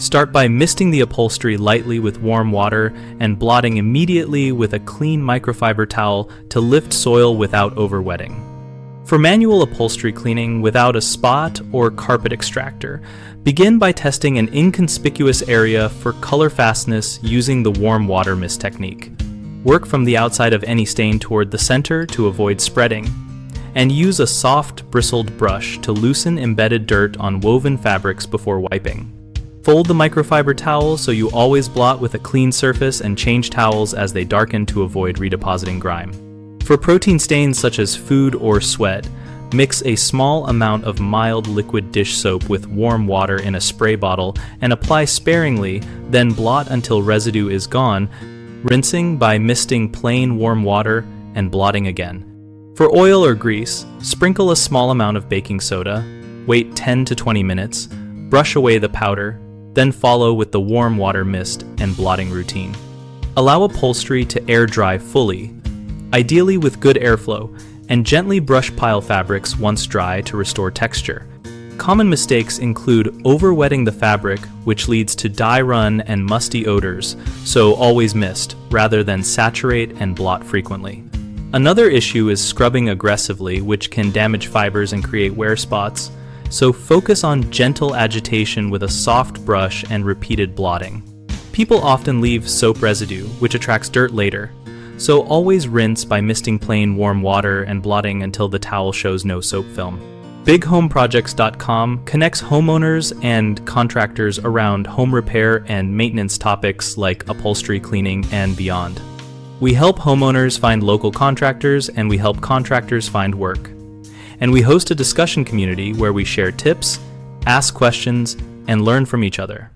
Start by misting the upholstery lightly with warm water and blotting immediately with a clean microfiber towel to lift soil without overwetting. For manual upholstery cleaning without a spot or carpet extractor, begin by testing an inconspicuous area for color fastness using the warm water mist technique. Work from the outside of any stain toward the center to avoid spreading, and use a soft, bristled brush to loosen embedded dirt on woven fabrics before wiping. Fold the microfiber towel so you always blot with a clean surface and change towels as they darken to avoid redepositing grime. For protein stains such as food or sweat, mix a small amount of mild liquid dish soap with warm water in a spray bottle and apply sparingly, then blot until residue is gone, rinsing by misting plain warm water and blotting again. For oil or grease, sprinkle a small amount of baking soda, wait 10 to 20 minutes, brush away the powder, then follow with the warm water mist and blotting routine. Allow upholstery to air dry fully, ideally with good airflow, and gently brush pile fabrics once dry to restore texture. Common mistakes include overwetting the fabric, which leads to dye run and musty odors, so always mist rather than saturate and blot frequently. Another issue is scrubbing aggressively, which can damage fibers and create wear spots, so focus on gentle agitation with a soft brush and repeated blotting. People often leave soap residue, which attracts dirt later, so always rinse by misting plain warm water and blotting until the towel shows no soap film. BigHomeProjects.com connects homeowners and contractors around home repair and maintenance topics like upholstery cleaning and beyond. We help homeowners find local contractors, and we help contractors find work. And we host a discussion community where we share tips, ask questions, and learn from each other.